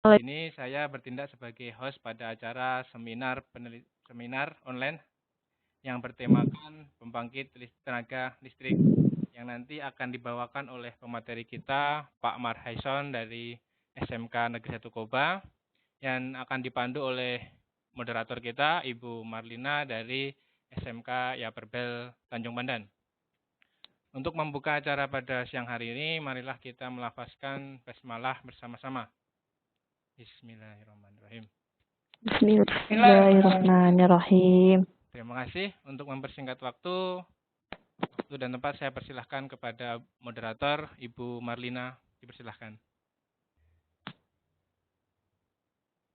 Ini saya bertindak sebagai host pada acara seminar online yang bertemakan pembangkit tenaga listrik yang nanti akan dibawakan oleh pemateri kita Pak Marhaison dari SMK Negeri 1 Koba yang akan dipandu oleh moderator kita Ibu Marlina dari SMK Yaperbel Tanjung Pandan. Untuk membuka acara pada siang hari ini, marilah kita melafazkan basmalah bersama-sama. Bismillahirrahmanirrahim. Bismillahirrahmanirrahim. Terima kasih. Untuk mempersingkat waktu dan tempat saya persilahkan kepada moderator Ibu Marlina. Dipersilahkan.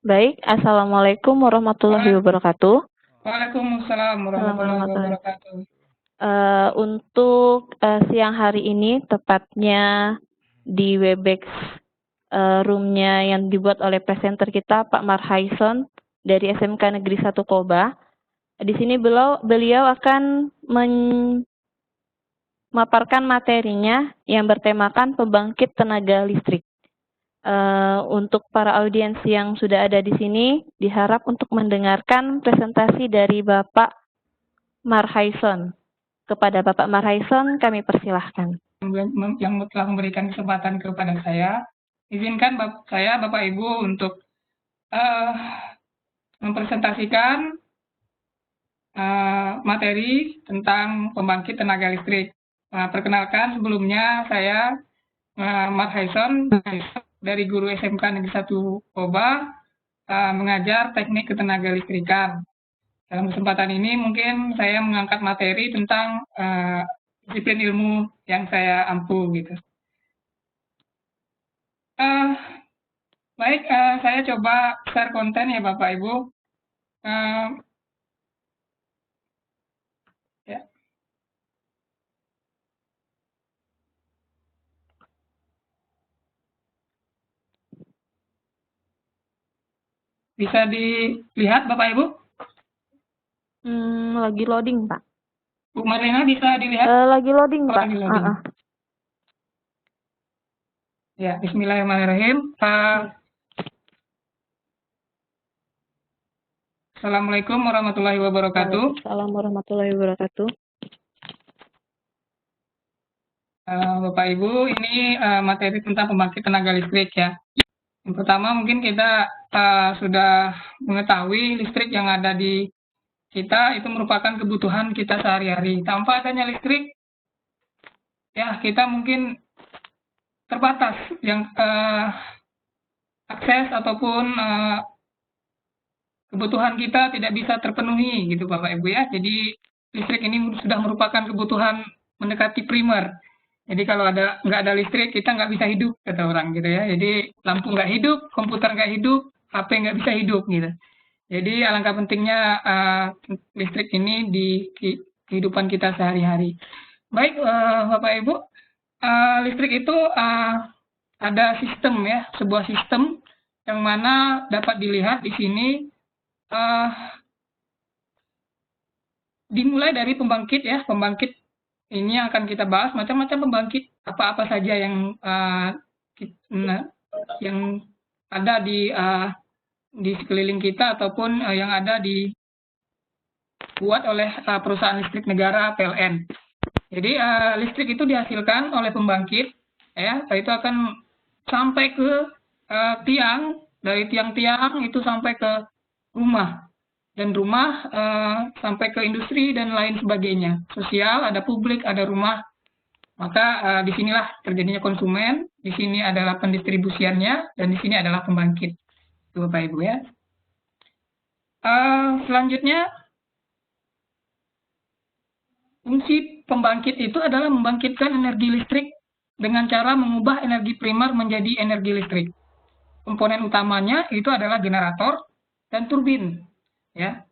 Baik, Assalamualaikum warahmatullahi wabarakatuh. Waalaikumsalam warahmatullahi wabarakatuh. Untuk siang hari ini, tepatnya di Webex roomnya yang dibuat oleh presenter kita Pak Marhaison dari SMK Negeri 1 Koba. Di sini beliau akan memaparkan materinya yang bertemakan pembangkit tenaga listrik. Untuk para audiens yang sudah ada di sini, diharap untuk mendengarkan presentasi dari Bapak Marhaison. Kepada Bapak Marhaison, kami persilahkan. Yang telah memberikan kesempatan kepada saya, izinkan Bapak Ibu untuk mempresentasikan materi tentang pembangkit tenaga listrik. Perkenalkan, sebelumnya saya Marhaison dari guru SMK Negeri 1 Koba mengajar teknik ketenaga listrikan. Dalam kesempatan ini mungkin saya mengangkat materi tentang disiplin ilmu yang saya ampu gitu. Baik, saya coba share konten ya Bapak Ibu. Ya. Bisa dilihat Bapak Ibu? Lagi loading, Pak. Bu Marlina bisa dilihat? Lagi loading, Pak. Lagi loading. Ya, bismillahirrahmanirrahim. Assalamualaikum warahmatullahi wabarakatuh. Waalaikumsalam warahmatullahi wabarakatuh. Bapak Ibu, ini materi tentang pembangkit tenaga listrik ya. Yang pertama mungkin kita sudah mengetahui listrik yang ada di kita itu merupakan kebutuhan kita sehari-hari. Tanpa adanya listrik, ya kita mungkin terbatas yang akses ataupun kebutuhan kita tidak bisa terpenuhi gitu Bapak Ibu ya. Jadi listrik ini sudah merupakan kebutuhan mendekati primer. Jadi kalau nggak ada listrik kita nggak bisa hidup kata orang gitu ya. Jadi lampu nggak hidup, komputer nggak hidup, HP nggak bisa hidup gitu. Jadi alangkah pentingnya listrik ini di kehidupan kita sehari-hari. Baik Bapak Ibu, listrik itu ada sistem ya, sebuah sistem yang mana dapat dilihat di sini dimulai dari pembangkit ya, pembangkit ini yang akan kita bahas macam-macam pembangkit apa-apa saja yang ada di sekeliling kita ataupun yang ada dibuat oleh perusahaan listrik negara PLN. Jadi listrik itu dihasilkan oleh pembangkit ya, itu akan sampai ke tiang, dari tiang-tiang itu sampai ke rumah. Dan rumah sampai ke industri dan lain sebagainya. Sosial, ada publik, ada rumah. Maka disinilah terjadinya konsumen, di sini adalah pendistribusiannya, dan di sini adalah pembangkit. Itu Bapak Ibu ya. Selanjutnya, fungsi pembangkit itu adalah membangkitkan energi listrik dengan cara mengubah energi primer menjadi energi listrik. Komponen utamanya itu adalah generator dan turbin. Ya.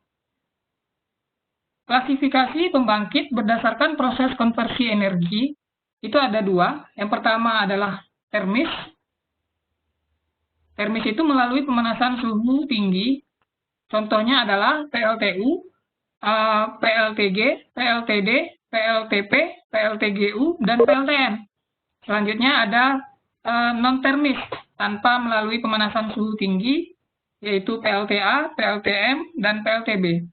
Klasifikasi pembangkit berdasarkan proses konversi energi itu ada dua. Yang pertama adalah termis. Termis itu melalui pemanasan suhu tinggi. Contohnya adalah PLTU, PLTG, PLTD, PLTP, PLTGU, dan PLTN. Selanjutnya ada non-termis. tanpa melalui pemanasan suhu tinggi, yaitu PLTA, PLTM, dan PLTB.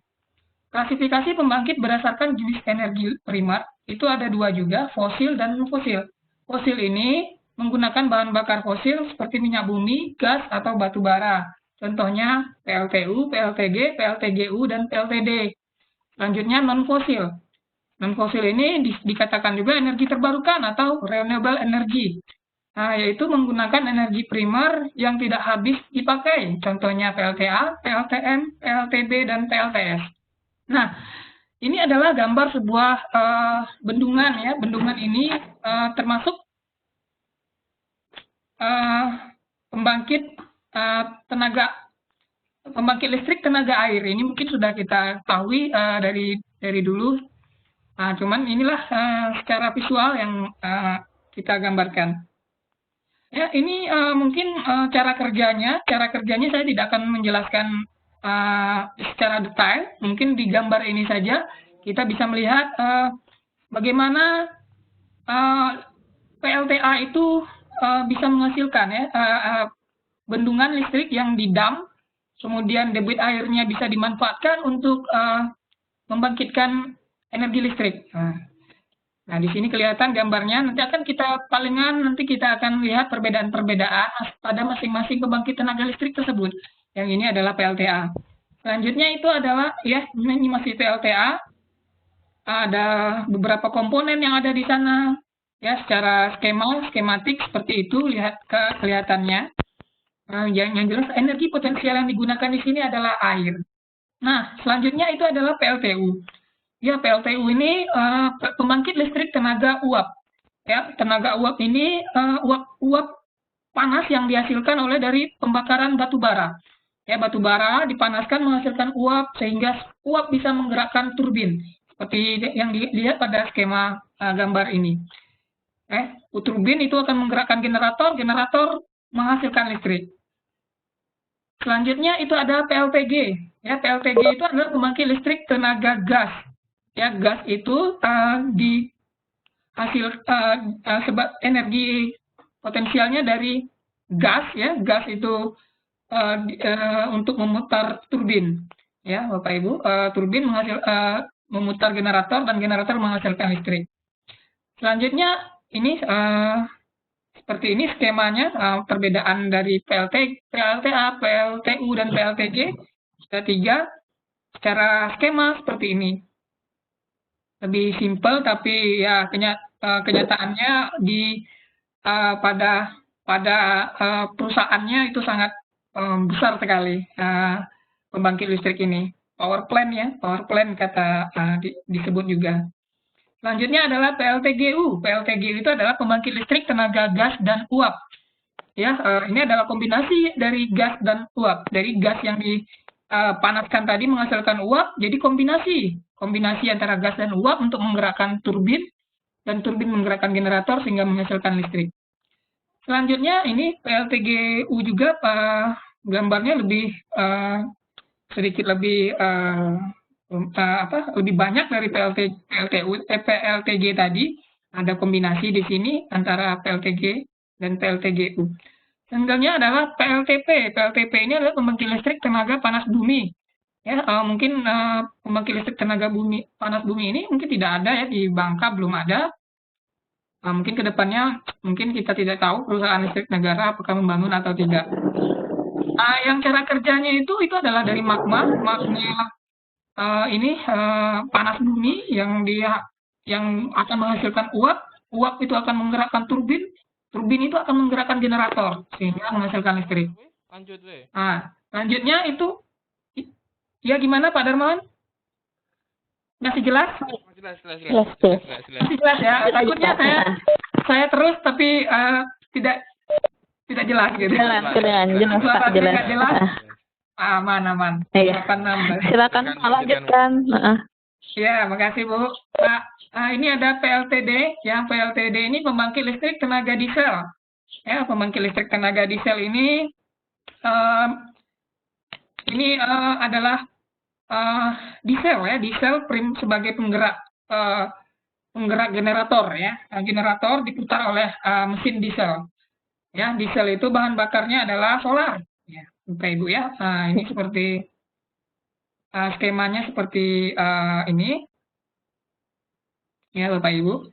Klasifikasi pembangkit berdasarkan jenis energi primer itu ada dua juga, fosil dan non-fosil. Fosil ini menggunakan bahan bakar fosil seperti minyak bumi, gas, atau batu bara. Contohnya PLTU, PLTG, PLTGU, dan PLTD. Selanjutnya non-fosil. Non-fosil ini dikatakan juga energi terbarukan atau renewable energy. Nah, yaitu menggunakan energi primer yang tidak habis dipakai. Contohnya PLTA, PLTM, PLTB, dan PLTS. Nah, ini adalah gambar sebuah bendungan ya. Bendungan ini termasuk pembangkit listrik tenaga air. Ini mungkin sudah kita ketahui dari dulu. Nah, cuman inilah secara visual yang kita gambarkan. Ya, ini mungkin cara kerjanya. Cara kerjanya saya tidak akan menjelaskan secara detail. Mungkin di gambar ini saja kita bisa melihat bagaimana PLTA itu bisa menghasilkan ya bendungan listrik yang didam, kemudian debit airnya bisa dimanfaatkan untuk membangkitkan energi listrik. Nah, di sini kelihatan gambarnya. Nanti kita akan lihat perbedaan-perbedaan pada masing-masing pembangkit tenaga listrik tersebut. Yang ini adalah PLTA. Selanjutnya itu adalah ya ini masih PLTA. Ada beberapa komponen yang ada di sana. Ya, secara skematik seperti itu kelihatannya. Yang jelas energi potensial yang digunakan di sini adalah air. Nah, selanjutnya itu adalah PLTU. Ya, PLTU ini pembangkit listrik tenaga uap. Ya, tenaga uap ini uap panas yang dihasilkan dari pembakaran batu bara. Ya, batu bara dipanaskan menghasilkan uap sehingga uap bisa menggerakkan turbin seperti yang dilihat pada skema gambar ini. Turbin itu akan menggerakkan generator menghasilkan listrik. Selanjutnya itu ada PLTG. Ya, PLTG itu adalah pembangkit listrik tenaga gas. Ya, gas itu sebab energi potensialnya dari gas. Ya, gas itu untuk memutar turbin. Ya, Bapak Ibu, turbin memutar generator dan generator menghasilkan listrik. Selanjutnya ini seperti ini skemanya, perbedaan dari PLTA, PLTU, dan PLTG. Ada 3 secara skema seperti ini. Lebih simpel, tapi ya kenyataannya pada perusahaannya itu sangat besar sekali pembangkit listrik ini. Power plant kata disebut juga. Selanjutnya adalah PLTGU. PLTGU itu adalah pembangkit listrik tenaga gas dan uap. Ya, ini adalah kombinasi dari gas dan uap. Dari gas yang dipanaskan tadi menghasilkan uap, jadi kombinasi antara gas dan uap untuk menggerakkan turbin, dan turbin menggerakkan generator sehingga menghasilkan listrik. Selanjutnya ini PLTGU juga gambarnya sedikit lebih lebih banyak dari PLTG tadi. Ada kombinasi di sini antara PLTG dan PLTGU. Selanjutnya adalah PLTP. PLTP ini adalah pembangkit listrik tenaga panas bumi. Ya, mungkin pembangkit listrik tenaga panas bumi ini mungkin tidak ada ya, di Bangka belum ada. Mungkin kedepannya mungkin kita tidak tahu perusahaan listrik negara apakah membangun atau tidak. Yang cara kerjanya itu adalah dari magma ini panas bumi yang akan menghasilkan uap itu akan menggerakkan turbin itu akan menggerakkan generator sehingga menghasilkan listrik. Lanjut deh. Selanjutnya itu ya gimana Pak Darmawan? Masih jelas? Jelas. Masih jelas ya. Takutnya saya terus tapi tidak jelas gitu. Jelas. Aman. Silakan lanjutkan. Ya, makasih Bu. Ini ada PLTD. Ya, PLTD ini pembangkit listrik tenaga diesel. Ya, pembangkit listrik tenaga diesel ini adalah diesel ya, diesel sebagai penggerak generator ya. Generator diputar oleh mesin diesel. Ya, diesel itu bahan bakarnya adalah solar. Ya, Bapak Ibu ya. Ini seperti skemanya seperti ini. Ya, Bapak Ibu.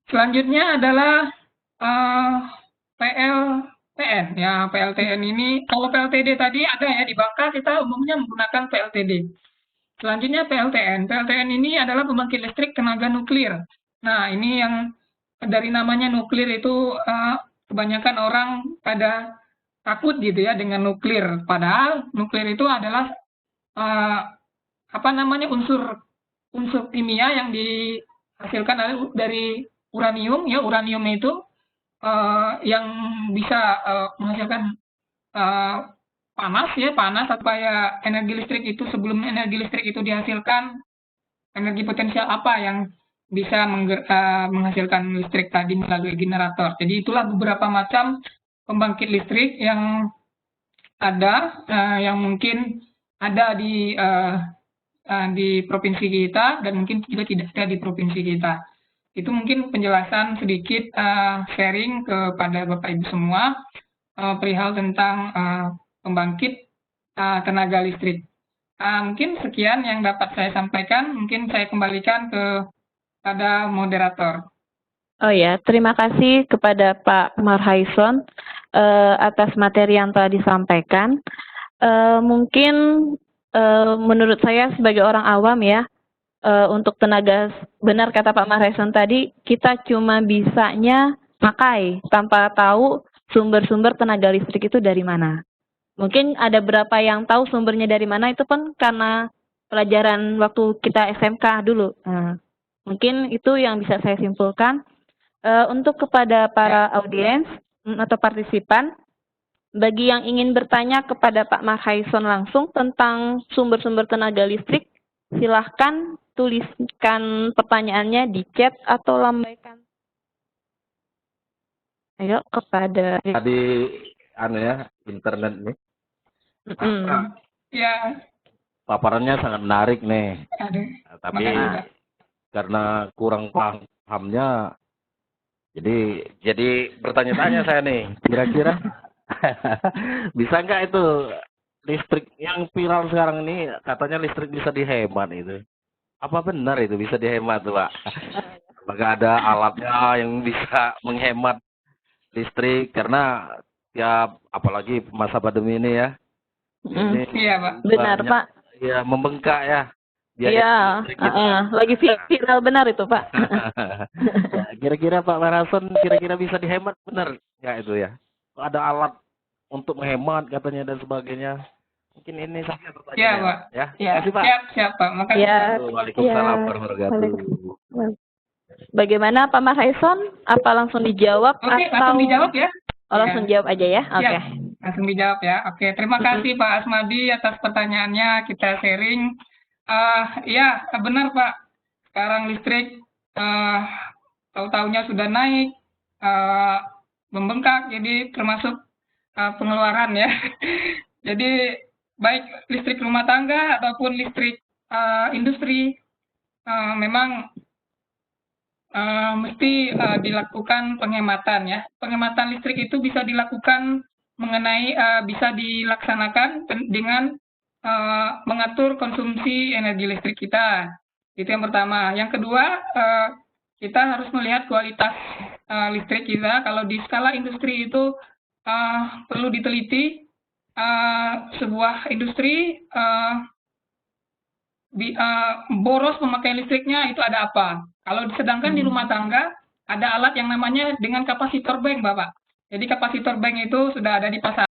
Selanjutnya adalah PLTN. Ya, PLTN ini, kalau PLTD tadi ada ya di Bangka, kita umumnya menggunakan PLTD. Selanjutnya PLTN. PLTN ini adalah pembangkit listrik tenaga nuklir. Nah, ini yang dari namanya nuklir itu kebanyakan orang pada takut gitu ya dengan nuklir. Padahal nuklir itu adalah unsur kimia yang dihasilkan dari uranium. Ya, uranium itu yang bisa menghasilkan panas supaya energi listrik itu sebelum energi listrik itu dihasilkan, energi potensial apa yang bisa menghasilkan listrik tadi melalui generator. Jadi itulah beberapa macam pembangkit listrik yang ada, yang mungkin ada di provinsi kita dan mungkin juga tidak ada di provinsi kita. Itu mungkin penjelasan sedikit sharing kepada Bapak Ibu semua perihal tentang pembangkit tenaga listrik. Mungkin sekian yang dapat saya sampaikan. Mungkin saya kembalikan kepada moderator. Oh ya, terima kasih kepada Pak Marhaison atas materi yang telah disampaikan. Mungkin menurut saya sebagai orang awam ya, untuk tenaga, benar kata Pak Marhaison tadi, kita cuma bisanya pakai tanpa tahu sumber-sumber tenaga listrik itu dari mana. Mungkin ada berapa yang tahu sumbernya dari mana, itu pun karena pelajaran waktu kita SMK dulu. Mungkin itu yang bisa saya simpulkan. Untuk kepada para audiens atau partisipan, bagi yang ingin bertanya kepada Pak Marhaison langsung tentang sumber-sumber tenaga listrik, silahkan tuliskan pertanyaannya di chat atau lambaikan. Ayo kepada tadi internet nih. Ya. Paparannya sangat menarik nih. Tapi karena kurang pahamnya, jadi bertanya-tanya saya nih, kira-kira bisa nggak itu listrik yang viral sekarang ini, katanya listrik bisa dihemat itu. Apa benar itu bisa dihemat tuh, Pak? Apakah ada alatnya yang bisa menghemat listrik? Karena tiap, apalagi masa pandemi ini ya. Iya, Pak. Benar, Pak. Ya, membengkak ya. Iya, lagi viral benar itu, Pak. Kira-kira Pak Marhaison, kira-kira bisa dihemat benar nggak itu ya? Ada alat untuk menghemat katanya dan sebagainya. Mungkin ini saja pertanyaannya. Iya, Pak. Ya, ya, kasih, Pak. Siap, Pak. Makasih. Ya, Waalaikumsalam warahmatullahi wabarakatuh. Bagaimana Pak Marhaison? Apa langsung dijawab Oke, atau langsung dijawab ya? langsung jawab aja ya? Oke. Langsung dijawab ya. Oke, terima kasih Pak Asmadi atas pertanyaannya. Kita sharing. Ya, benar Pak. Sekarang listrik tahu-tahunya sudah naik, membengkak, jadi termasuk pengeluaran ya. Jadi baik listrik rumah tangga ataupun listrik industri memang mesti dilakukan penghematan ya. Penghematan listrik itu bisa dilakukan bisa dilaksanakan dengan mengatur konsumsi energi listrik kita. Itu yang pertama. Yang kedua, kita harus melihat kualitas listrik kita. Kalau di skala industri itu perlu diteliti sebuah industri boros memakai listriknya itu ada apa. Kalau sedangkan di rumah tangga ada alat yang namanya dengan kapasitor bank, Bapak. Jadi kapasitor bank itu sudah ada di pasaran.